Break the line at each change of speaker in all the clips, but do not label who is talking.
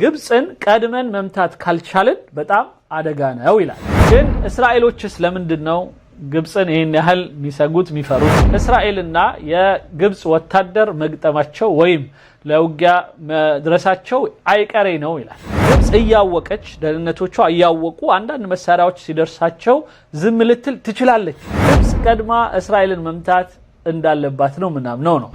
ግብፅን ቀድመን መምታት ካልቻልን በጣም አደጋ ነው ይላል። ግን እስራኤሎችስ ለምንድነው ግብፅን ይሄን ያህል ሚሰጉት ሚፈሩት? እስራኤልና የግብፅ ወታደር መግጠማቸው ወይም ለውጊያ መድረሳቸው አይቀሬ ነው ይላል። ግብፅ እያወቀች ደህንነቶቿ እያወቁ አንዳንድ መሳሪያዎች ሲደርሳቸው ዝም ልትል ትችላለች። ግብፅ ቀድማ እስራኤልን መምታት እንዳለባት ነው ምናምነው ነው።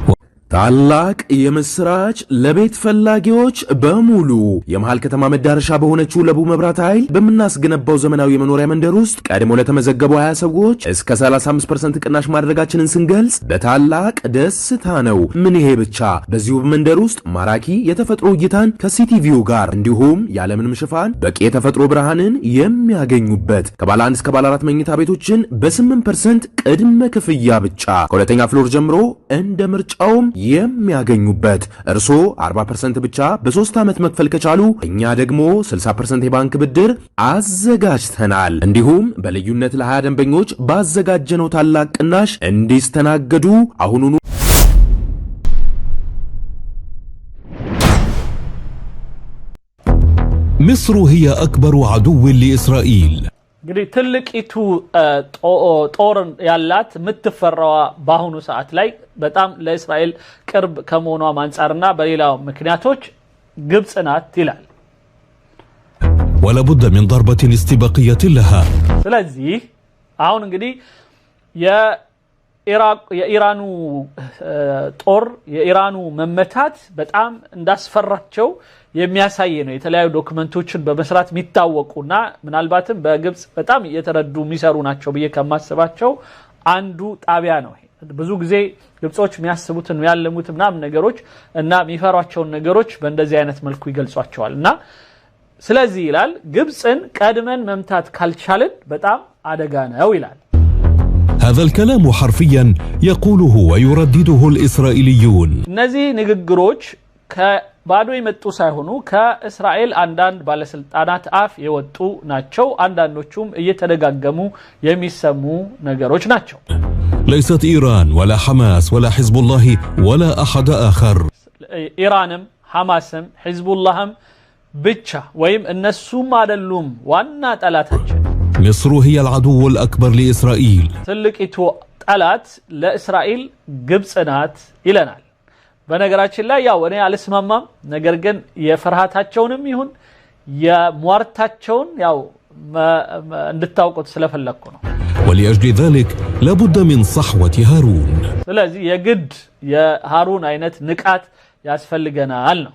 ታላቅ የምስራች ለቤት ፈላጊዎች በሙሉ የመሃል ከተማ መዳረሻ በሆነችው ለቡ መብራት ኃይል በመናስገነባው ዘመናዊ የመኖሪያ መንደር ውስጥ ቀድሞ ለተመዘገቡ 20 ሰዎች እስከ 35% ቅናሽ ማድረጋችንን ስንገልጽ በታላቅ ደስታ ነው። ምን ይሄ ብቻ! በዚሁ መንደር ውስጥ ማራኪ የተፈጥሮ እይታን ከሲቲቪው ጋር እንዲሁም ያለምንም ሽፋን በቂ የተፈጥሮ ብርሃንን የሚያገኙበት ከባለ 1 እስከ ባለ 4 መኝታ ቤቶችን በ8% ቅድመ ክፍያ ብቻ ከሁለተኛ ፍሎር ጀምሮ እንደ ምርጫውም የሚያገኙበት እርሶ 40% ብቻ በ3 ዓመት መክፈል ከቻሉ እኛ ደግሞ 60% የባንክ ብድር አዘጋጅተናል። እንዲሁም በልዩነት ለ20 ደንበኞች ባዘጋጀነው ታላቅ ቅናሽ እንዲስተናገዱ አሁኑኑ
مصر هي أكبر عدو لإسرائيل
እንግዲህ ትልቂቱ ጦር ያላት ምትፈራዋ ባሁኑ ሰዓት ላይ በጣም ለእስራኤል ቅርብ ከመሆኗ አንፃርና በሌላው ምክንያቶች ግብጽ ናት ይላል።
ولا بد من ضربة استباقية لها
ስለዚህ አሁን እንግዲህ የኢራኑ ጦር የኢራኑ መመታት በጣም እንዳስፈራቸው የሚያሳይ ነው። የተለያዩ ዶክመንቶችን በመስራት የሚታወቁና ምናልባትም በግብጽ በጣም እየተረዱ የሚሰሩ ናቸው ብዬ ከማስባቸው አንዱ ጣቢያ ነው። ብዙ ጊዜ ግብጾች የሚያስቡትን ያለሙት ምናምን ነገሮች እና የሚፈሯቸውን ነገሮች በእንደዚህ አይነት መልኩ ይገልጿቸዋልና ስለዚህ ይላል ግብጽን ቀድመን መምታት ካልቻልን በጣም አደጋ ነው ይላል።
هذا الكلام حرفيا يقوله ويردده الإسرائيليون
እነዚህ ንግግሮች ከባዶ የመጡ ሳይሆኑ ከእስራኤል አንዳንድ ባለስልጣናት አፍ የወጡ ናቸው። አንዳንዶቹም እየተደጋገሙ የሚሰሙ ነገሮች ናቸው።
ليست إيران ولا حماس ولا حزب الله ولا أحد آخر
ኢራንም ሐማስም ሒዝቡላህም ብቻ ወይም እነሱም አይደሉም ዋና ጠላታችን።
مصر هي العدو الأكبر لإسرائيل
ትልቂቱ ጠላት ለእስራኤል ግብጽ ናት ይለናል። በነገራችን ላይ ያው እኔ አልስማማም፣ ነገር ግን የፍርሃታቸውንም ይሁን የሟርታቸውን ያው እንድታውቁት ስለፈለኩ ነው።
ولأجل ذلك لابد من صحوة هارون
ስለዚህ የግድ የሃሩን አይነት ንቃት ያስፈልገናል ነው።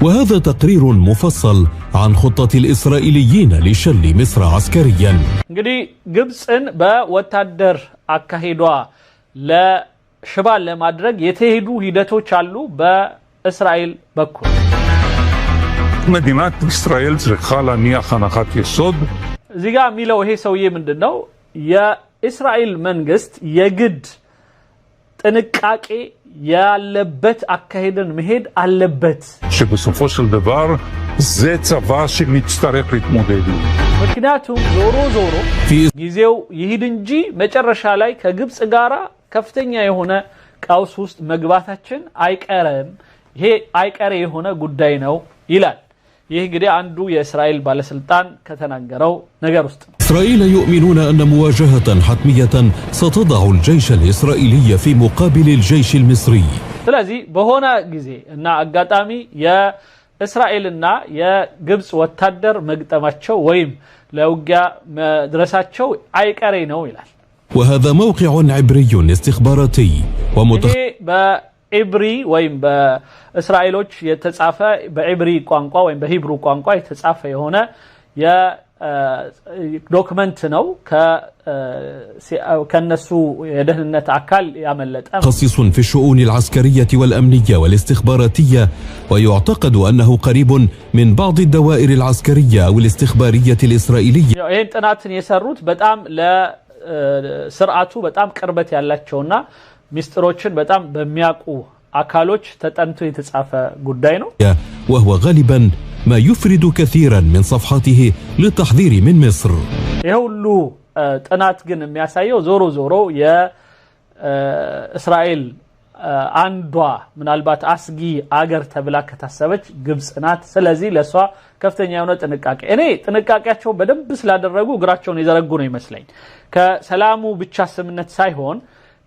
وهذا تقرير مفصل عن خطة الإسرائيليين لشل مصر عسكريا
እንግዲህ ግብጽን በወታደር አካሄዷ ለሽባል ለማድረግ የተሄዱ ሂደቶች አሉ በእስራኤል በኩል።
מדינת ישראל צריכה להניח הנחת יסוד
እዚህ ጋር የሚለው ይሄ ሰውዬ ምንድነው? የእስራኤል መንግስት የግድ ጥንቃቄ ያለበት አካሄድን መሄድ አለበት።
שבסופו של דבר זה צבא שנצטרך להתמודד.
ምክንያቱም ዞሮ ጊዜው ይሄድ እንጂ መጨረሻ ላይ ከግብጽ ጋራ ከፍተኛ የሆነ ቀውስ ውስጥ መግባታችን አይቀርም። ይሄ አይቀሬ የሆነ ጉዳይ ነው ይላል። ይህ እንግዲህ አንዱ የእስራኤል ባለስልጣን ከተናገረው ነገር ውስጥ ነው።
إسرائيل يؤمنون أن مواجهة حتمية ستضع الجيش الإسرائيلي في مقابل الجيش المصري.
ስለዚህ በሆነ ጊዜ እና አጋጣሚ የእስራኤልና የግብጽ ወታደር መግጠማቸው ወይም ለውጊያ መድረሳቸው አይቀሬ ነው ይላል።
وهذا موقع عبري استخباراتي
በኢብሪ ወይም በእስራኤሎች የተጻፈ በኢብሪ ቋንቋ ወይም በሂብሩ ቋንቋ የተጻፈ የሆነ ዶክመንት ነው ከነሱ የደህንነት አካል ያመለጠ
خصيص في الشؤون العسكرية والأمنية والاستخباراتية ويعتقد أنه قريب من بعض الدوائر العسكرية والاستخبارية الإسرائيلية.
ይህን ጥናትን የሰሩት በጣም ለስርዓቱ በጣም ቅርበት ያላቸውና ሚስጥሮችን በጣም በሚያውቁ አካሎች ተጠንቶ የተጻፈ ጉዳይ ነው።
وهو غالبا ما يفرد كثيرا من صفحاته للتحذير من مصر.
ይሁሉ ጥናት ግን የሚያሳየው ዞሮ የእስራኤል አንዷ ምናልባት አስጊ አገር ተብላ ከታሰበች ግብጽ ናት ስለዚህ ለሷ ከፍተኛ የሆነ ጥንቃቄ እኔ ጥንቃቄያቸው በደንብ ስላደረጉ እግራቸውን የዘረጉ ነው ይመስለኝ ከሰላሙ ብቻ ስምነት ሳይሆን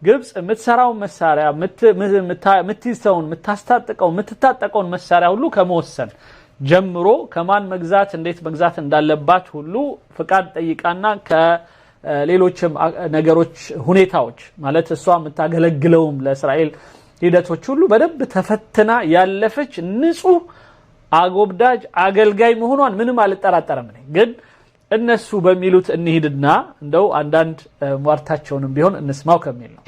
ግብጽ የምትሰራው መሳሪያ ምትይዘውን ምታስታጥቀው ምትታጠቀውን መሳሪያ ሁሉ ከመወሰን ጀምሮ ከማን መግዛት እንዴት መግዛት እንዳለባት ሁሉ ፍቃድ ጠይቃና ከሌሎችም ነገሮች ሁኔታዎች ማለት እሷ የምታገለግለውም ለእስራኤል ሂደቶች ሁሉ በደንብ ተፈትና ያለፈች ንጹህ አጎብዳጅ አገልጋይ መሆኗን ምንም አልጠራጠረም ነኝ ግን እነሱ በሚሉት እንሂድና እንደው አንዳንድ ሟርታቸውንም ቢሆን እንስማው ከሚል ነው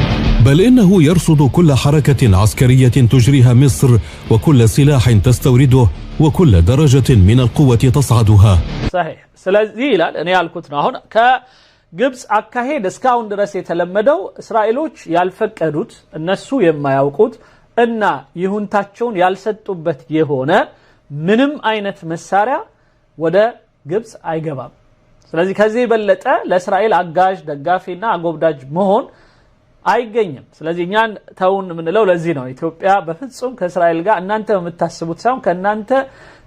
بل إنه يرصد كل حركة عسكرية تجريها مصر وكل سلاح تستورده وكل درجة من القوة تصعدها
صحيح ስለዚህ ይላል እኔ ያልኩት ነው አሁን ከግብጽ አካሄድ እስካሁን ድረስ የተለመደው እስራኤሎች ያልፈቀዱት እነሱ የማያውቁት እና ይሁንታቸውን ያልሰጡበት የሆነ ምንም አይነት መሳሪያ ወደ ግብጽ አይገባም ስለዚህ ከዚህ በለጠ ለእስራኤል አጋዥ ደጋፊና አጎብዳጅ መሆን አይገኝም ስለዚህ እኛን ተውን ምንለው ለዚህ ነው ኢትዮጵያ በፍጹም ከእስራኤል ጋር እናንተ የምታስቡት ሳይሆን ከናንተ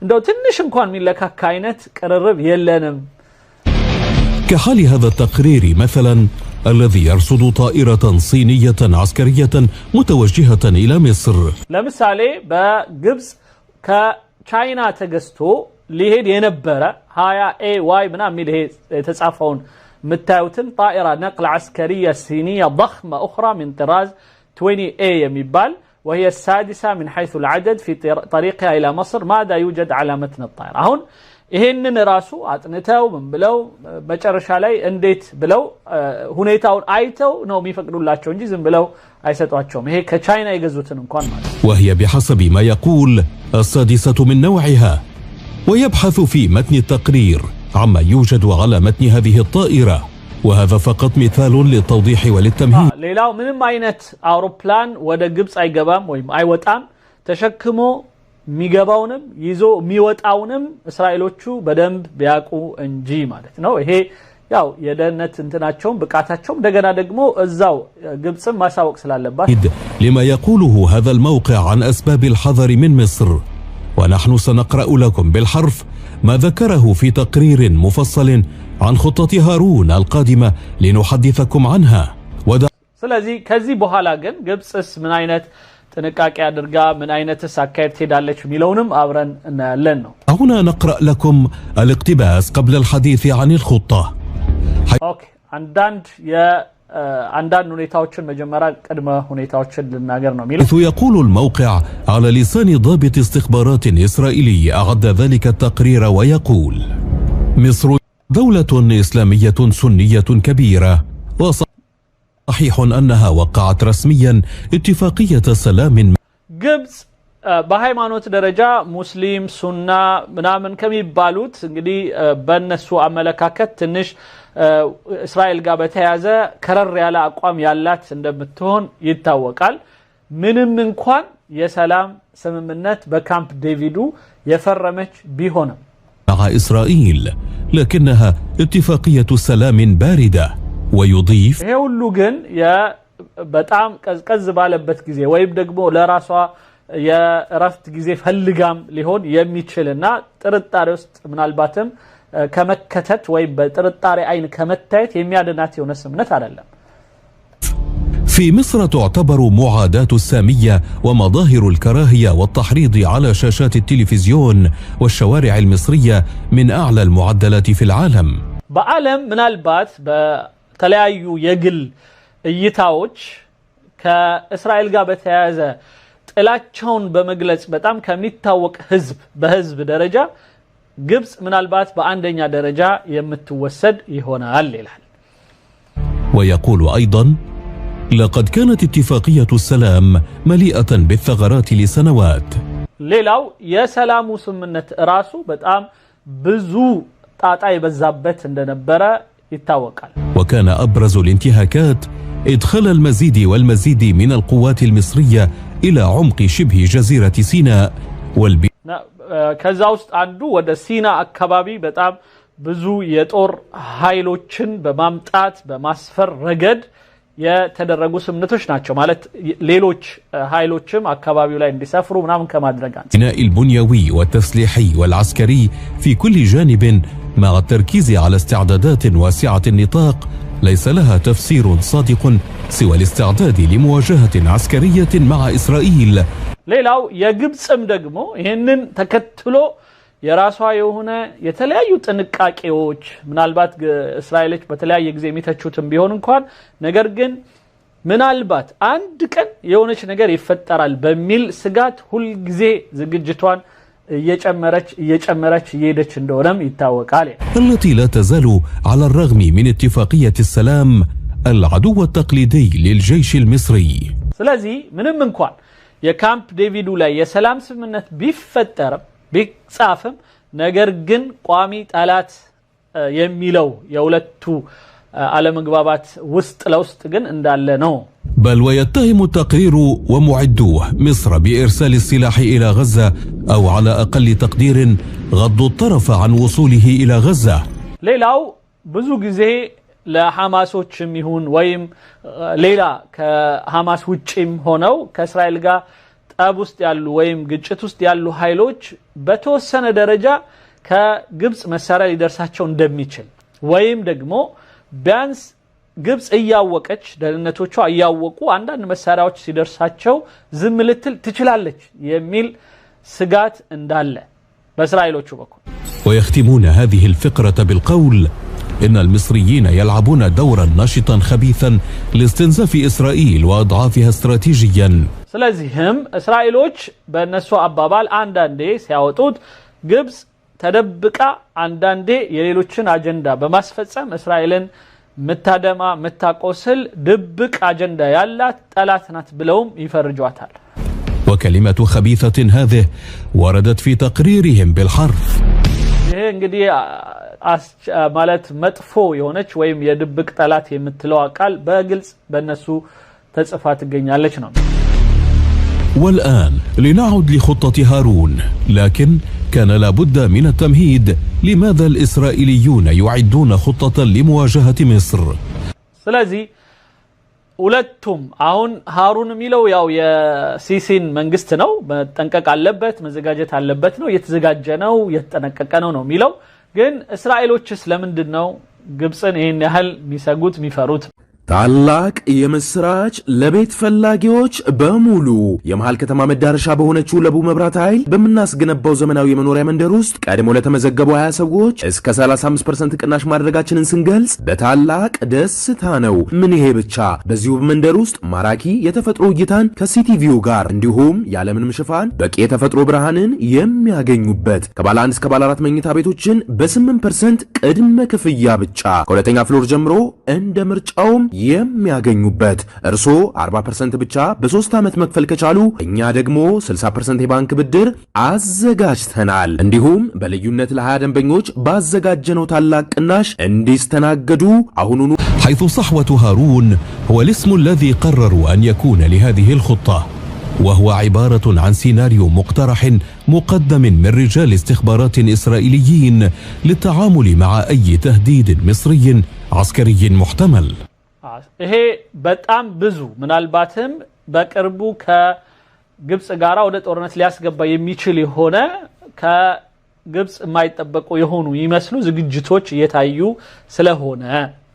እንደው ትንሽ እንኳን ሚለካካ አይነት ቅርርብ የለንም
كحال هذا التقرير مثلا الذي يرصد طائرة صينية عسكرية متوجهة إلى مصر
ለምሳሌ በግብጽ ከቻይና ተገዝቶ ሊሄድ የነበረ 20AY ምናምን ሚል የተጻፈውን متاوتن طائرة نقل عسكرية صينية ضخمة أخرى من طراز 20A يميبال وهي السادسة من حيث العدد في طريقها إلى مصر ماذا يوجد على متن الطائرة هون ይሄንን ራሱ አጥንተው ምን ብለው መጨረሻ ላይ እንዴት ብለው ሁኔታውን አይተው ነው የሚፈቅዱላቸው እንጂ ዝም ብለው አይሰጧቸውም ይሄ ከቻይና የገዙትን እንኳን ማለት
وهي بحسب ما يقول السادسة من نوعها ويبحث في متن التقرير عما يوجد على متن هذه الطائرة وهذا فقط مثال للتوضيح وللتمهيد
ሌላው ምንም አይነት አውሮፕላን ወደ ግብጽ አይገባም ወይም አይወጣም ተሸክሞ ሚገባውንም ይዞ ሚወጣውንም እስራኤሎቹ በደንብ ቢያቁ እንጂ ማለት ነው ይሄ ያው የደህንነት እንትናቸው ብቃታቸው እንደገና ደግሞ እዛው ግብጽን ማሳወቅ ስላለባት
لما يقوله هذا الموقع عن أسباب الحذر من مصر ونحن سنقرأ لكم بالحرف ما ذكره في تقرير مفصل عن خطة هارون القادمة لنحدثكم عنها
ስለዚህ ከዚህ በኋላ ግን ግብጽስ ምን አይነት ጥንቃቄ አድርጋ ምን አይነትስ አካሄድ ትሄዳለች ሚለውንም አብረን እናያለን ነው
هنا نقرأ لكم الاقتباس قبل الحديث عن الخطة
ኦኬ አንዳንድ ሁኔታዎችን መጀመሪያ ቅድመ ሁኔታዎችን ልናገር ነው ሚለው
يقول الموقع على لسان ضابط استخبارات إسرائيلي أعد ذلك التقرير ويقول مصر دولة إسلامية سنية كبيرة وصحيح أنها وقعت رسميا اتفاقية سلام
ግብጽ በሃይማኖት ደረጃ ሙስሊም ሱና ምናምን ከሚባሉት እንግዲህ በእነሱ አመለካከት ትንሽ እስራኤል ጋር በተያያዘ ከረር ያለ አቋም ያላት እንደምትሆን ይታወቃል ምንም እንኳን የሰላም ስምምነት በካምፕ ዴቪዱ የፈረመች ቢሆንም
مع إسرائيل لكنها اتفاقية سلام باردة ويضيف
ይሄ ሁሉ ግን በጣም ቀዝቀዝ ባለበት ጊዜ ወይም ደግሞ ለራሷ የረፍት ጊዜ ፈልጋም ሊሆን የሚችልና ጥርጣሬ ውስጥ ምናልባትም ከመከተት ወይ በጥርጣሬ አይን ከመታየት የሚያድናት የሆነ ስምነት አይደለም
في مصر تعتبر معاداة السامية ومظاهر الكراهية والتحريض على شاشات التلفزيون والشوارع المصرية من أعلى المعدلات في العالم
بعالم ምናልባት በተለያዩ የግል እይታዎች ከእስራኤል ጋር በተያያዘ ጥላቻውን በመግለጽ በጣም ከሚታወቅ ህዝብ በህዝብ ደረጃ ግብጽ ምናልባት በአንደኛ ደረጃ የምትወሰድ ይሆናል ይላል
ويقول أيضا لقد كانت اتفاقية السلام مليئة بالثغرات لسنوات
ሌላው የሰላሙ ስምምነት ራሱ በጣም ብዙ ጣጣ የበዛበት እንደነበረ ይታወቃል
وكان أبرز الانتهاكات إدخال المزيد والمزيد من القوات المصرية إلى عمق شبه جزيرة سيناء
ከዛ ውስጥ አንዱ ወደ ሲና አካባቢ በጣም ብዙ የጦር ኃይሎችን በማምጣት በማስፈር ረገድ የተደረጉ ስምምነቶች ናቸው ማለት ሌሎች ኃይሎችም አካባቢው ላይ እንዲሰፍሩ ምናምን ከማድረግ አንፃር
البناء البنيوي والتسليحي والعسكري في كل جانب مع التركيز على استعدادات واسعة النطاق ليس لها تفسير صادق سوى الاستعداد لمواجهة عسكرية مع إسرائيل.
ሌላው የግብጽም ደግሞ ይሄንን ተከትሎ የራሷ የሆነ የተለያዩ ጥንቃቄዎች ምናልባት እስራኤሎች በተለያየ ጊዜ የሚተቹትም ቢሆን እንኳን ነገር ግን ምናልባት አንድ ቀን የሆነች ነገር ይፈጠራል በሚል ስጋት ሁሉ ጊዜ ዝግጅቷን እየጨመረች እየሄደች እንደሆነም ይታወቃል
التي لا تزال على الرغم من اتفاقية السلام العدو التقليدي للجيش المصري.
ስለዚህ ምንም እንኳን የካምፕ ዴቪዱ ላይ የሰላም ስምምነት ቢፈጠርም ቢጻፍም ነገር ግን ቋሚ ጠላት የሚለው የሁለቱ አለመግባባት ውስጥ ለውስጥ ግን እንዳለ ነው
بل ويتهم التقرير ومعدوه مصر بإرسال السلاح إلى غزة أو على أقل تقدير غضوا الطرف عن وصوله إلى غزة.
ሌላው ብዙ ጊዜ ለሐማሶችም ይሁን ወይም ሌላ ከሐማስ ውጪም ሆነው ከእስራኤል ጋር ጠብ ውስጥ ያሉ ወይም ግጭት ውስጥ ያሉ ኃይሎች በተወሰነ ደረጃ ከግብጽ መሳሪያ ሊደርሳቸው እንደሚችል ወይም ደግሞ ቢያንስ ግብጽ እያወቀች ደህንነቶቿ እያወቁ አንዳንድ መሳሪያዎች ሲደርሳቸው ዝም ልትል ትችላለች የሚል ስጋት እንዳለ በእስራኤሎቹ በኩል
ويختمون هذه الفقرة بالقول إن المصريين يلعبون دورا نشطا خبيثا لاستنزاف إسرائيل وأضعافها استراتيجيا.
ስለዚህም እስራኤሎች በእነሱ አባባል አንዳንዴ ሲያወጡት ግብጽ ተደብቃ አንዳንዴ የሌሎችን አጀንዳ በማስፈጸም እስራኤልን ምታደማ ምታቆስል ድብቅ አጀንዳ ያላት ጠላት ናት ብለውም ይፈርጇታል
وكلمة خبيثة هذه وردت في تقريرهم بالحرف.
ይሄ እንግዲህ ማለት መጥፎ የሆነች ወይም የድብቅ ጠላት የምትለው ቃል በግልጽ በእነሱ ተጽፋ ትገኛለች ነው
والآن لنعود لخطة هارون لكن كان لابد من التمهيد لماذا الإسرائيليون يعدون خطة لمواجهة مصر.
ስለዚህ ሁለቱም አሁን ሃሩን የሚለው ያው የሲሲን መንግስት ነው መጠንቀቅ አለበት መዘጋጀት አለበት ነው የተዘጋጀ ነው የተጠነቀቀ ነው የሚለው ግን እስራኤሎችስ ለምንድነው ግብጽን ይሄን ያህል የሚሰጉት የሚፈሩት
ታላቅ የምስራች ለቤት ፈላጊዎች በሙሉ የመሃል ከተማ መዳረሻ በሆነችው ለቡ መብራት ኃይል በመናስገነባው ዘመናዊ የመኖሪያ መንደር ውስጥ ቀድሞ ለተመዘገቡ 20 ሰዎች እስከ 35% ቅናሽ ማድረጋችንን ስንገልጽ በታላቅ ደስታ ነው። ምን ይሄ ብቻ! በዚሁ መንደር ውስጥ ማራኪ የተፈጥሮ እይታን ከሲቲቪው ጋር እንዲሁም ያለምንም ሽፋን በቂ የተፈጥሮ ብርሃንን የሚያገኙበት ከባለ 1 እስከ ባለ 4 መኝታ ቤቶችን በ8% ቅድመ ክፍያ ብቻ ከሁለተኛ ፍሎር ጀምሮ እንደ ምርጫውም የሚያገኙበት እርሶ 40% ብቻ በ3 ዓመት መክፈል ከቻሉ እኛ ደግሞ 60% የባንክ ብድር አዘጋጅተናል። እንዲሁም በልዩነት ለ20 ደንበኞች ባዘጋጀነው ታላቅ ቅናሽ እንዲስተናገዱ አሁኑኑ
حيث صحوة هارون هو الاسم الذي قرروا أن يكون لهذه الخطة وهو عبارة عن سيناريو مقترح مقدم من رجال استخبارات إسرائيليين للتعامل مع أي تهديد مصري عسكري محتمل.
ይሄ በጣም ብዙ ምናልባትም በቅርቡ ከግብጽ ጋራ ወደ ጦርነት ሊያስገባ የሚችል የሆነ ከግብጽ የማይጠበቁ የሆኑ ይመስሉ ዝግጅቶች እየታዩ ስለሆነ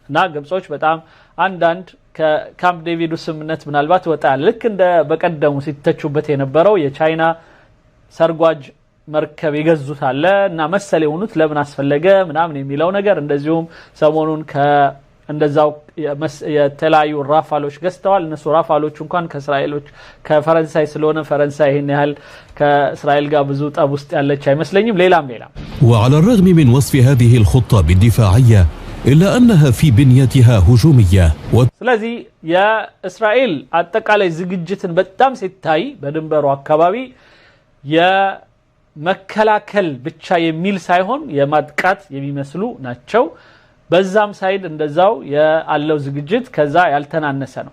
እና ግብጾች በጣም አንዳንድ ከካምፕ ዴቪድ ስምምነት ምናልባት ወጣል ልክ እንደ በቀደሙ ሲተቹበት የነበረው የቻይና ሰርጓጅ መርከብ ይገዙት አለ እና መሰለ የሆኑት ለምን አስፈለገ ምናምን የሚለው ነገር እንደዚሁም ሰሞኑን እንደዛው የተለያዩ ራፋሎች ገዝተዋል እነሱ ራፋሎች እንኳን ከእስራኤሎች ከፈረንሳይ ስለሆነ ፈረንሳይ ይሄን ያህል ከእስራኤል ጋር ብዙ ጠብ ውስጥ ያለች አይመስለኝም ሌላም
وعلى الرغم من وصف هذه الخطة بالدفاعية إلا أنها في بنيتها هجومية
ስለዚህ የእስራኤል አጠቃላይ ዝግጅትን በጣም ሲታይ በድንበሩ አካባቢ የመከላከል ብቻ የሚል ሳይሆን የማጥቃት የሚመስሉ ናቸው በዛም ሳይድ እንደዛው ያለው ዝግጅት ከዛ ያልተናነሰ ነው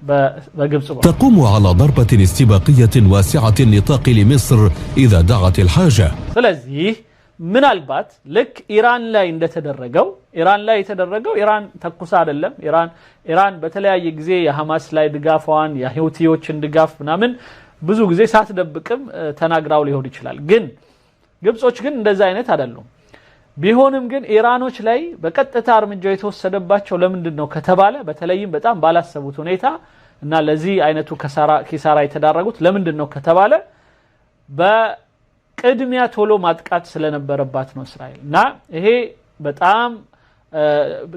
በግብጽ
تقوم على ضربة استباقية واسعة النطاق لمصر إذا دعت الحاجة.
ስለዚህ ምናልባት ልክ ኢራን ላይ እንደተደረገው ኢራን ላይ የተደረገው ኢራን ተኩሳ አይደለም ኢራን በተለያየ ጊዜ የሐማስ ላይ ድጋፏን የሁቲዎችን ድጋፍ ምናምን ብዙ ጊዜ ሳትደብቅም ተናግራው ሊሆን ይችላል ግን ግብጾች ግን እንደዛ አይነት አይደሉም ቢሆንም ግን ኢራኖች ላይ በቀጥታ እርምጃ የተወሰደባቸው ለምንድነው ከተባለ በተለይም በጣም ባላሰቡት ሁኔታ እና ለዚህ አይነቱ ኪሳራ የተዳረጉት ለምንድነው ከተባለ በቅድሚያ ቶሎ ማጥቃት ስለነበረባት ነው እስራኤል እና ይሄ በጣም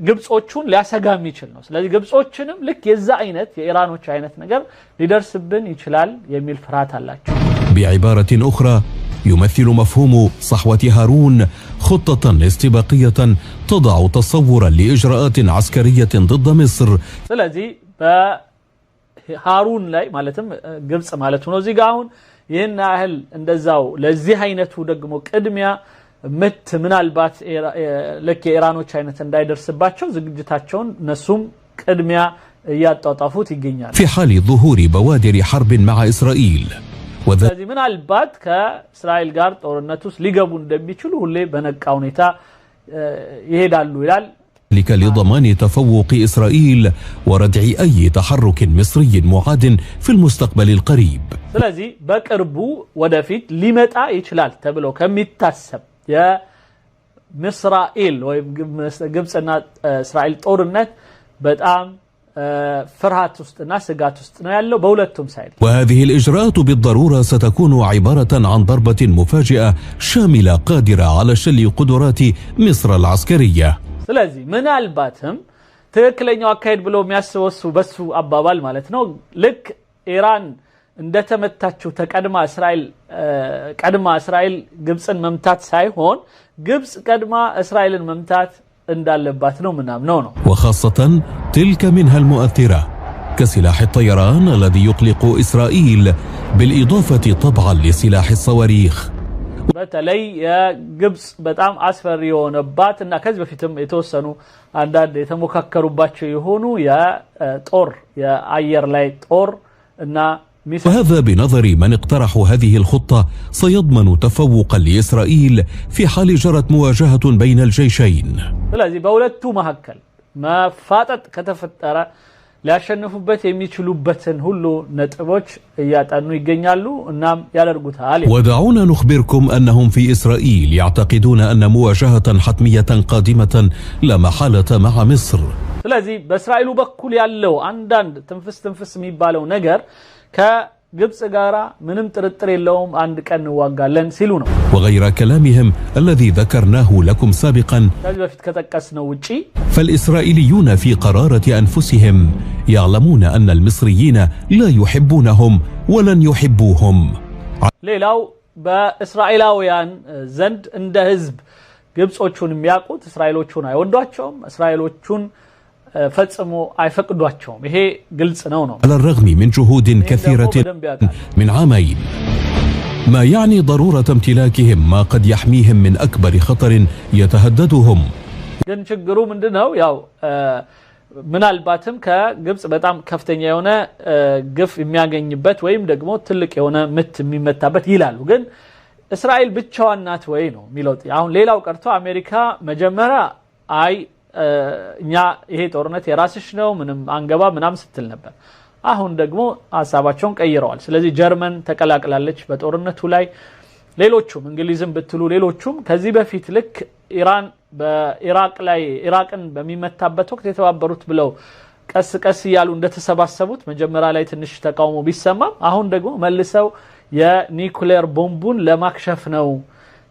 ግብጾቹን ሊያሰጋም ይችላል ነው ስለዚህ ግብጾችንም ልክ የዛ አይነት የኢራኖች አይነት ነገር ሊደርስብን ይችላል የሚል ፍርሃት አላቸው
بعبارة أخرى يمثل مفهوم صحوة هارون خطة استباقية تضع تصورا لإجراءات عسكرية ضد مصر
ስለዚህ በሃሩን ላይ ማለትም ግብጽ ማለት ነው እዚህ ጋር አሁን ይሄን ያህል እንደዛው ለዚህ አይነቱ ደግሞ ቅድሚያ ምት ምናልባት ለከ ኢራኖች አይነት እንዳይደርስባቸው ዝግጅታቸውን ነሱም ቅድሚያ ያጣጣፉት ይገኛል
في حال ظهور بوادر حرب مع إسرائيل
ስለዚህ ምናልባት ከእስራኤል ጋር ጦርነት ውስጥ ሊገቡ እንደሚችሉ ሁሌ በነቃ ሁኔታ ይሄዳሉ ይላል
ذلك لضمان تفوق إسرائيل وردع أي تحرك مصري معاد في المستقبل القريب
ስለዚህ በቅርቡ ወደፊት ሊመጣ ይችላል ተብሎ ከሚታሰብ የምስራኤል ወይ ግብጽና እስራኤል ጦርነት በጣም فرحات وسطنا سقات وسطنا يالله بولتهم سعيد
وهذه الإجراءات بالضرورة ستكون عبارة عن ضربة مفاجئة شاملة قادرة على شل قدرات مصر العسكرية
ስለዚህ ምን አልባትም ትክክለኛው አካሄድ ብለው የሚያስወሱ በሱ አባባል ማለት ነው ልክ ኢራን እንደተመታቸው ተቀድማ እስራኤል ግብጽን መምታት ሳይሆን ግብጽ ቀድማ እስራኤልን መምታት እንዳለባት ነው ምናምነው ነው
وخاصة تلك منها المؤثرة كسلاح الطيران الذي يقلق إسرائيل بالإضافة طبعا لسلاح الصواريخ
በተለይ የግብጽ በጣም አስፈሪ የሆነባትና ከዚህ በፊትም የተወሰኑ አንዳንድ የተሞካከሩባቸው የሆኑ የጦር የአየር ላይ ጦር እና
وهذا بنظر من اقترح هذه الخطة سيضمن تفوقا لإسرائيل في حال جرت مواجهة بين الجيشين
ስለዚህ በሁለቱ መካከል ማፋጠጥ ከተፈጠረ ሊያሸንፉበት የሚችሉበትን ሁሉ ነጥቦች ያጣኑ ይገኛሉ እናም ያደርጉታል
ودعونا نخبركم أنهم في إسرائيل يعتقدون أن مواجهة حتمية قادمة لا محالة مع مصر
ስለዚህ በእስራኤሉ በኩል ያለው አንዳንድ ትንፍስ የሚባለው ነገር ከግብጽ ጋራ ምንም ጥርጥር የለውም አንድ ቀን ዋጋለን ሲሉ ነው
وغير كلامهم الذي ذكرناه لكم سابقا
ከዚህ በፊት ከተቀስነው ውጪ
فالإسرائيليون في قرارة أنفسهم يعلمون أن المصريين لا يحبونهم ولن يحبوهم
ሌላው በእስራኤላውያን ዘንድ እንደ ህዝብ ግብጾቹን የሚያውቁት እስራኤሎቹን አይወዷቸውም እስራኤሎቹን ፈጽሞ አይፈቅዷቸውም ይሄ ግልጽ ነው
على الرغم من جهود كثيرة من عامين ما يعني ضرورة امتلاكهم ما قد يحميهم من أكبر خطر يتهددهم
ግን ችግሩ ምንድነው ያው ምናልባትም ከግብጽ በጣም ከፍተኛ የሆነ ግፍ የሚያገኝበት ወይም ደግሞ ትልቅ የሆነ ምት የሚመታበት ይላሉ ግን እስራኤል ብቻዋን ናት ወይ ነው የሚለው አሁን ሌላው ቀርቶ አሜሪካ መጀመሪያ እኛ ይሄ ጦርነት የራስሽ ነው ምንም አንገባ ምናም ስትል ነበር አሁን ደግሞ ሐሳባቸውን ቀይረዋል ስለዚህ ጀርመን ተቀላቅላለች በጦርነቱ ላይ ሌሎቹም እንግሊዝም ብትሉ ሌሎቹም ከዚህ በፊት ልክ ኢራን ኢራቅን በሚመታበት ወቅት የተባበሩት ብለው ቀስ ያሉ እንደተሰባሰቡት መጀመሪያ ላይ ትንሽ ተቃውሞ ቢሰማም አሁን ደግሞ መልሰው የኒኩሌር ቦምቡን ለማክሸፍ ነው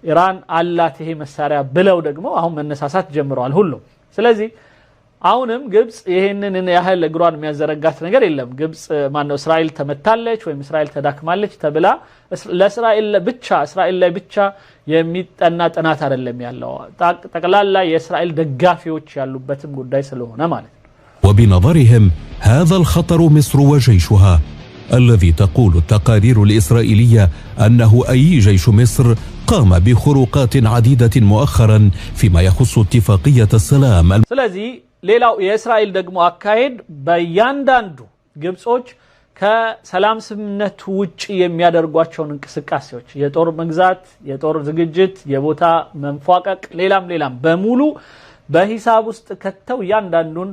ኢራን አላት ይሄ መሳሪያ ብለው ደግሞ አሁን መነሳሳት ጀምረዋል ሁሉ ስለዚህ አሁንም ግብጽ ይሄንን ያህል እግሯን የሚያዘረጋት ነገር የለም ግብጽ ማነው እስራኤል ተመታለች ወይም እስራኤል ተዳክማለች ተብላ ለእስራኤል ላይ ብቻ የሚጠና ጥናት አይደለም ያለው ጠቅላላ የእስራኤል ደጋፊዎች ያሉበትም ጉዳይ ስለሆነ ማለት ነው
وبنظرهم هذا الخطر مصر وجيشها الذي تقول التقارير الإسرائيلية أنه أي جيش مصر قام بخروقات عديدة مؤخرا فيما يخص اتفاقية السلام
ስለዚህ ሌላው የእስራኤል ደግሞ አካሄድ በእያንዳንዱ ግብጾች ከሰላም ስምምነቱ ውጪ የሚያደርጓቸውን እንቅስቃሴዎች የጦር መግዛት የጦር ዝግጅት የቦታ መንፏቀቅ ሌላም በሙሉ በሂሳብ ውስጥ ከተው ያንዳንዱን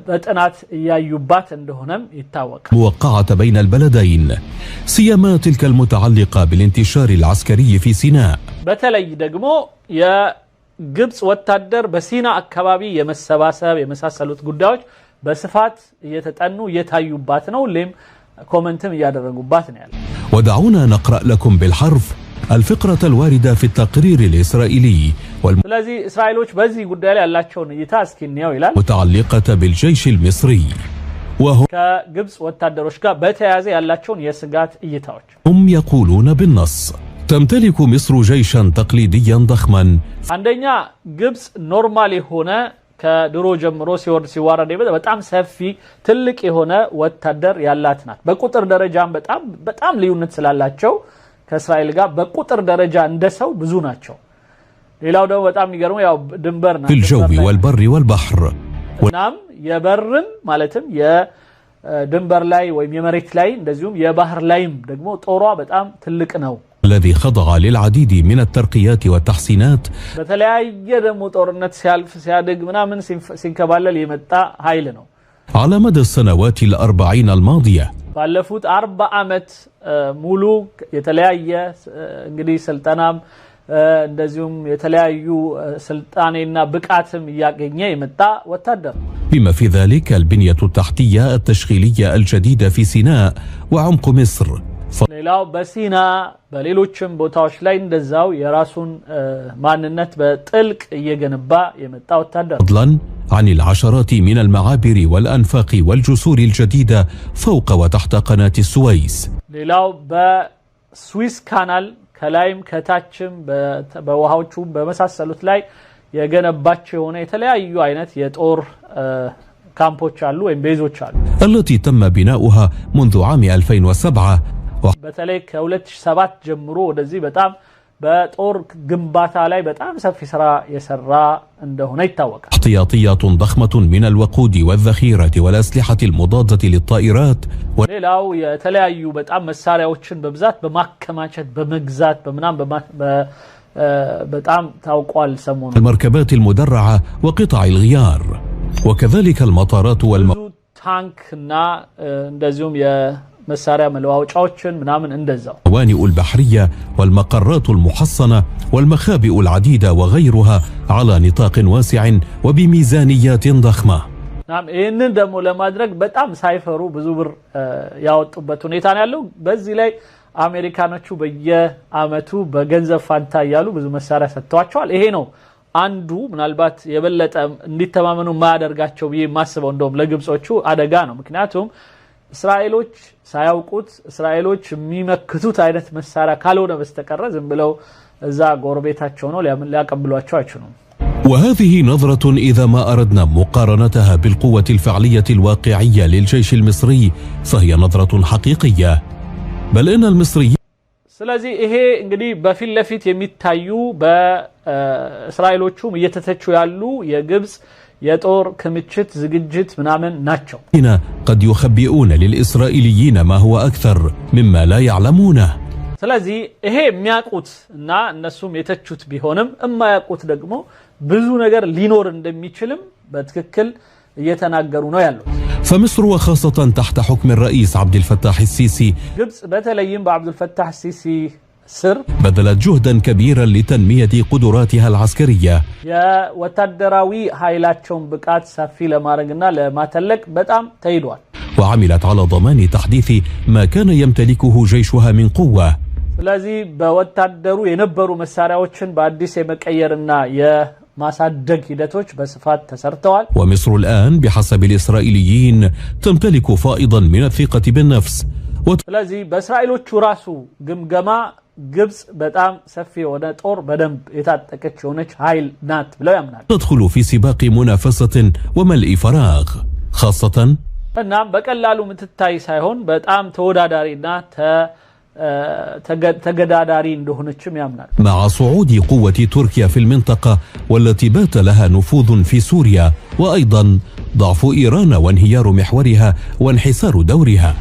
በጥናት ያዩባት እንደሆነም ይታወቃል
موقعة بين البلدين سيما تلك المتعلقة بالانتشار العسكري في سيناء
በተለይ ደግሞ የግብጽ ወታደር በሲና አካባቢ የመሰባሰብ የመሳሰሉት ጉዳዮች በስፋት እየተጠኑ እየታዩባት ነው ለም ኮሜንትም ያደረጉባት ነው ያለው
ودعونا نقرأ لكم بالحرف الفقرة الواردة في التقرير الإسرائيلي
ስለዚህ እስራኤሎች በዚህ ጉዳይ ላይ ያላቸውን እይታ እስኪ እንየው ይላል
متعلقة بالجيش المصري وهم
ከግብጽ ወታደሮች ጋር በተያያዘ ያላቸውን የስጋት እይታዎች
يقولون بالنص تمتلك مصر جيشا تقليديا ضخما
አንደኛ ግብጽ ኖርማል የሆነ ከድሮ ጀምሮ ሲወርድ ሲዋረድ በጣም ሰፊ ትልቅ የሆነ ወታደር ያላት ናት በቁጥር ደረጃም በጣም ልዩነት ስላላቸው ከእስራኤል ጋር በቁጥር ደረጃ እንደሰው ብዙ ናቸው ሌላው ደግሞ በጣም የሚገርመው ያው ድንበር ናት
في الجو والبر والبحر
ናም የበርም ማለትም የድንበር ላይ ወይም የመሬት ላይ እንደዚሁም የባህር ላይም ደግሞ ጦሯ በጣም ትልቅ ነው
الذي خضع للعديد من الترقيات والتحسينات
በተለያየ ደግሞ ጦርነት ሲያልፍ ሲያድግ ምናምን ሲንከባለል የመጣ ኃይል ነው
على مدى السنوات ال40 الماضية
ባለፉት 40 ዓመት ሙሉ የተለያየ እንግዲህ ስልጣናም እንደዚሁም የተለያዩ ስልጣኔና ብቃትም ያገኘ የመጣ ወታደር
بما في ذلك البنية التحتية التشغيلية الجديدة في سيناء وعمق مصر
ሌላው በሲና በሌሎችም ቦታዎች ላይ እንደዛው የራሱን ማንነት በጥልቅ እየገነባ የመጣ ወታደር
فضلا عن العشرات من المعابر والأنفاق والجسور الجديدة فوق وتحت قناة السويس
ሌላው በስዊስ ካናል ከላይም ከታችም በውሃዎቹ በመሳሰሉት ላይ የገነባቸው የሆነ የተለያዩ አይነት የጦር ካምፖች አሉ ወይም ቤዞች አሉ
التي تم بناؤها منذ عام 2007
በተለይ ከ2007 ጀምሮ ወደዚህ በጣም በጦር ግንባታ ላይ በጣም ሰፊ ስራ የሰራ እንደሆነ ይታወቃል
احتياطيات ضخمة من الوقود والذخيرة والأسلحة المضادة للطائرات
ሌላው የተለያዩ በጣም መሳሪያዎችን በብዛት በማከማቸት በመግዛት በመናም በጣም ታውቋል ሰሞኑን
المركبات المدرعة وقطع الغيار وكذلك المطارات
ታንክና እንደዚሁም የመሳሪያ መለዋወጫዎችን ምናምን እንደዛው
الموانئ البحرية والمقرات المحصنة والمخابئ العديدة وغيرها على نطاق واسع وبميزانيات ضخمة
نعم ይህንን ደግሞ ለማድረግ በጣም ሳይፈሩ ብዙ ብር ያወጡበት ሁኔታ ነው ያለው በዚህ ላይ አሜሪካኖቹ በየአመቱ በገንዘብ ፋንታ ያሉ ብዙ መሳሪያ ሰጥተዋቸዋል ይሄ ነው አንዱ ምናልባት የበለጠ እንዲተማመኑ ማያደርጋቸው ማስበው እንደውም ለግብጾቹ አደጋ ነው ምክንያቱም እስራኤሎች ሳያውቁት እስራኤሎች የሚመክቱት አይነት መሳሪያ ካልሆነ በስተቀር ዝም ብለው እዛ ጎረቤታቸው ነው ሊያቀብሏቸው አይችሉም
وهذه نظرة إذا ما أردنا مقارنتها بالقوة الفعلية الواقعية للجيش المصري فهي نظرة حقيقية بل إن المصري
ስለዚህ ይሄ እንግዲህ በፊት ለፊት የሚታዩ በእስራኤሎቹም እየተተቹ ያሉ የግብጽ የጦር ክምችት ዝግጅት ምናምን ናቸው
قد يخبئون للإسرائيليين ما هو أكثر مما لا يعلمونه
ስለዚህ ይሄ የሚያቁት እና እነሱም የተቹት ቢሆንም የማያቁት ደግሞ ብዙ ነገር ሊኖር እንደሚችልም በትክክል እየተናገሩ ነው ያለው
فمصر وخاصة تحت حكم الرئيس عبد الفتاح السيسي
ግብጽ በተለይም በعبد الفتاح السيسي سر
بذلت جهدا كبيرا لتنمية قدراتها العسكرية
የወታደራዊ ኃይላቸውን ብቃት ሰፊ ለማድረግና ለማተለቅ በጣም ተይዷል
وعملت على ضمان تحديث ما كان يمتلكه جيشها من قوة
ስለዚህ በወታደሩ የነበሩ መሳሪያዎችን በአዲስ የመቀየርና የማሳደግ ሂደቶች በስፋት ተሰርተዋል
ومصر الآن بحسب الإسرائيليين تمتلك فائضا من الثقة بالنفس
ስለዚህ በእስራኤሎቹ ራሱ ግምገማ ግብጽ በጣም ሰፊ የሆነ ጦር በደንብ የታጠቀች የሆነች ኃይል ናት ብለው ያምናል
تدخل في سباق منافسة وملء فراغ خاصة
እናም በቀላሉ ምትታይ ሳይሆን በጣም ተወዳዳሪና ተገዳዳሪ እንደሆነችም ያምናል
مع صعود قوة تركيا في المنطقة والتي بات لها نفوذ في سوريا وأيضا ضعف إيران وانهيار محورها وانحسار دورها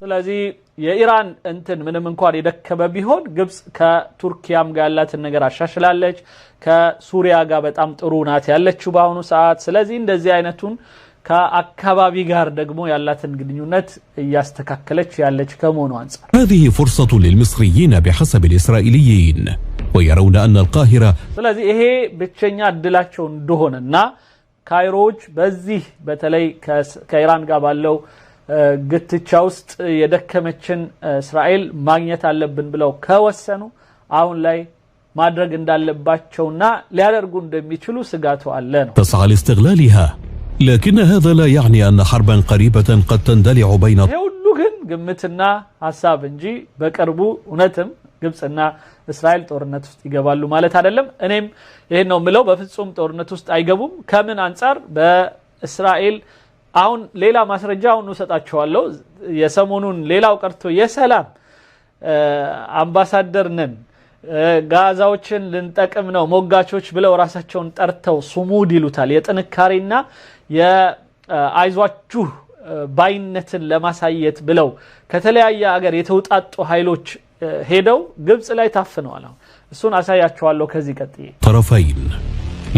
ስለዚህ የኢራን እንትን ምንም እንኳን የደከመ ቢሆን ግብጽ ከቱርኪያም ጋር ያላትን ነገር አሻሽላለች ከሱሪያ ጋር በጣም ጥሩ ናት ያለችው በአሁኑ ሰዓት ስለዚህ እንደዚህ አይነቱን ከአካባቢ ጋር ደግሞ ያላትን ግንኙነት ያስተካከለች ያለች ከመሆኑ አንፃር
هذه فرصة للمصريين بحسب الإسرائيليين ويرون أن القاهرة
ስለዚህ ይሄ ብቸኛ እድላቸው እንደሆነና ካይሮዎች በዚህ በተለይ ከኢራን ጋር ባለው ግትቻ ውስጥ የደከመችን እስራኤል ማግኘት አለብን ብለው ከወሰኑ አሁን ላይ ማድረግ እንዳለባቸውና ሊያደርጉ እንደሚችሉ ስጋቱ አለ ነው
تسعى لاستغلالها لكن هذا لا يعني أن حربا قريبة قد تندلع بين
ሁሉ ግን ግምትና ሐሳብ እንጂ በቅርቡ እውነትም ግብጽና እስራኤል ጦርነት ውስጥ ይገባሉ ማለት አይደለም እኔም ይሄን ነው ምለው በፍጹም ጦርነት ውስጥ አይገቡም ከምን አንፃር በእስራኤል አሁን ሌላ ማስረጃውን ወሰጣቸዋለሁ የሰሞኑን ሌላው ቀርቶ የሰላም አምባሳደር ነን ጋዛዎችን ልንጠቅም ነው ሞጋቾች ብለው ራሳቸውን ጠርተው ሱሙድ ይሉታል የጥንካሬና የአይዟችሁ ባይነትን ለማሳየት ብለው ከተለያየ ሀገር የተውጣጡ ኃይሎች ሄደው ግብጽ ላይ ታፍነዋል እሱን አሳያቸዋለሁ ከዚህ ቀጥዬ
طرفين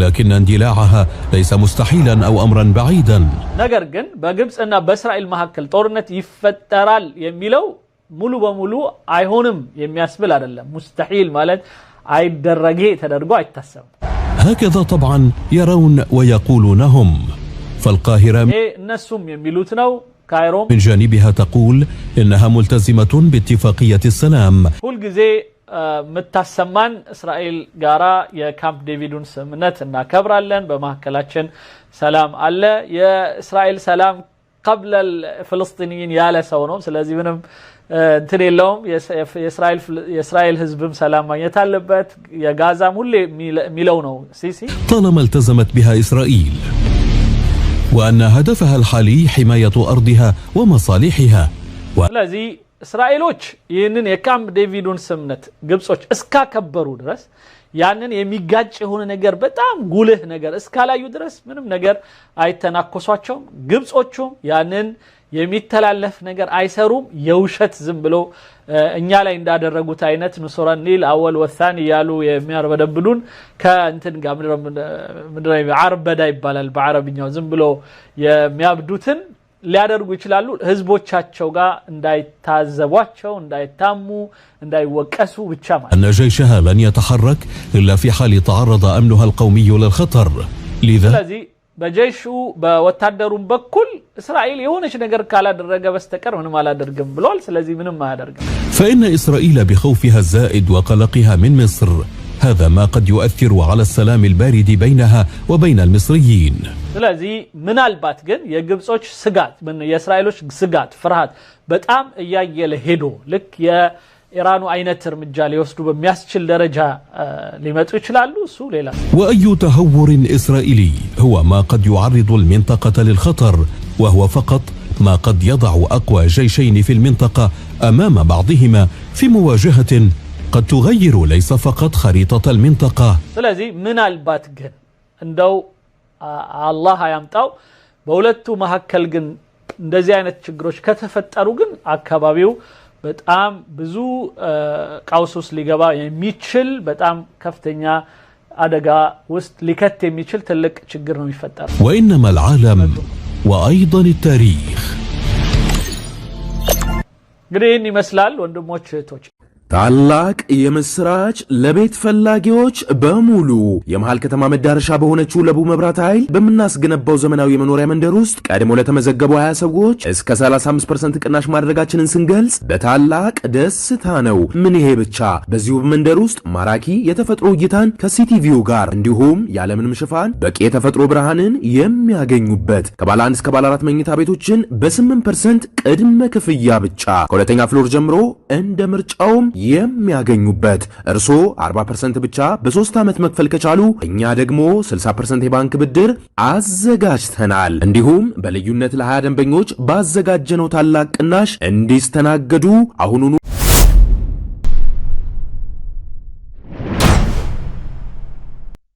لكن اندلاعها ليس مستحيلا أو أمرا بعيدا
ነገር ግን በግብጽና በእስራኤል መካከል ጦርነት ይፈጠራል የሚለው ሙሉ በሙሉ አይሆንም የሚያስብል አይደለም ሙስተሂል ማለት አይደረጌ ተደርጎ አይታሰብም
هكذا طبعا يرون ويقولونهم فالقاهرة
እነሱም የሚሉት ነው ካይሮ
من جانبها تقول إنها ملتزمة باتفاقية السلام
ሁሉ ጊዜ متسمان اسرائيل غارا የካምፕ ዴቪድን ስምምነት እናከብራለን በማከላችን ሰላም አለ የእስራኤል ሰላም قبل الفلسطينيين ያለ ሰው ነው ስለዚህ ምንም እንትን የለውም የእስራኤል ህዝብም ሰላም ማግኘት አለበት የጋዛም ሁሌ ሚለው ነው ሲሲ
طالما التزمت بها إسرائيل وأن هدفها الحالي حماية أرضها ومصالحها
ስለዚህ እስራኤሎች ይህንን የካምፕ ዴቪድን ስምምነት ግብጾች እስካከበሩ ድረስ ያንን የሚጋጭ የሆነ ነገር በጣም ጉልህ ነገር እስካላዩ ድረስ ምንም ነገር አይተናኮሷቸውም ግብጾቹም ያንን የሚተላለፍ ነገር አይሰሩም የውሸት ዝም ብሎ እኛ ላይ እንዳደረጉት አይነት ንሱራን ኒል አወል ወሳኒ ያሉ የሚያርበደብሉን ከእንትን ጋር ምድራዊ አርበዳ ይባላል በአረብኛው ዝም ብሎ የሚያብዱትን ሊያደርጉ ይችላሉ ህዝቦቻቸው ጋር እንዳይታዘቧቸው እንዳይታሙ እንዳይወቀሱ ብቻ ማለት
أن جيشها لن يتحرك إلا في حال تعرض أمنها القومي للخطر لذا
ስለዚህ በጀይሹ በወታደሩም በኩል እስራኤል የሆነች ነገር ካላደረገ በስተቀር ምንም አላደርግም ብሏል ስለዚህ ምንም አያደርግም
فإن إسرائيل بخوفها الزائد وقلقها من مصر هذا ما قد يؤثر على السلام البارد بينها وبين المصريين
ስለዚህ ምናልባት ግን የግብጾች ስጋት የእስራኤሎች ስጋት ፍርሃት በጣም እያየለ ሄዶ ልክ የኢራኑ አይነት እርምጃ ሊወስዱ በሚያስችል ደረጃ ሊመጡ ይችላሉ እሱ ሌላ
وأي تهور إسرائيلي هو ما قد يعرض المنطقة للخطر وهو فقط ما قد يضع أقوى جيشين في المنطقة أمام بعضهما في مواجهة قد تغير ليس فقط خريطة المنطقة
ስለዚህ ምናልባት ግን እንደው አላህ ያምጣው በሁለቱ መሐከል ግን እንደዚህ አይነት ችግሮች ከተፈጠሩ ግን አካባቢው በጣም ብዙ ቀውስ ሊገባ የሚችል በጣም ከፍተኛ አደጋ ውስጥ ሊከት የሚችል ትልቅ ችግር ነው የሚፈጠር
وإنما العالم وأيضا التاريخ
ግሬን ይመስላል ወንድሞች እህቶች
ታላቅ የምስራች ለቤት ፈላጊዎች በሙሉ የመሃል ከተማ መዳረሻ በሆነችው ለቡ መብራት ኃይል በመናስገነባው ዘመናዊ የመኖሪያ መንደር ውስጥ ቀድሞ ለተመዘገቡ 20 ሰዎች እስከ 35% ቅናሽ ማድረጋችንን ስንገልጽ በታላቅ ደስታ ነው። ምን ይሄ ብቻ! በዚሁ መንደር ውስጥ ማራኪ የተፈጥሮ እይታን ከሲቲቪው ጋር እንዲሁም ያለምንም ሽፋን በቂ የተፈጥሮ ብርሃንን የሚያገኙበት ከባለ 1 እስከ ባለ 4 መኝታ ቤቶችን በ8% ቅድመ ክፍያ ብቻ ከሁለተኛ ፍሎር ጀምሮ እንደ ምርጫውም የሚያገኙበት እርሶ 40% ብቻ በ3 ዓመት መክፈል ከቻሉ እኛ ደግሞ 60% የባንክ ብድር አዘጋጅተናል። እንዲሁም በልዩነት ለ20 ደንበኞች ባዘጋጀነው ታላቅ ቅናሽ እንዲስተናገዱ አሁኑኑ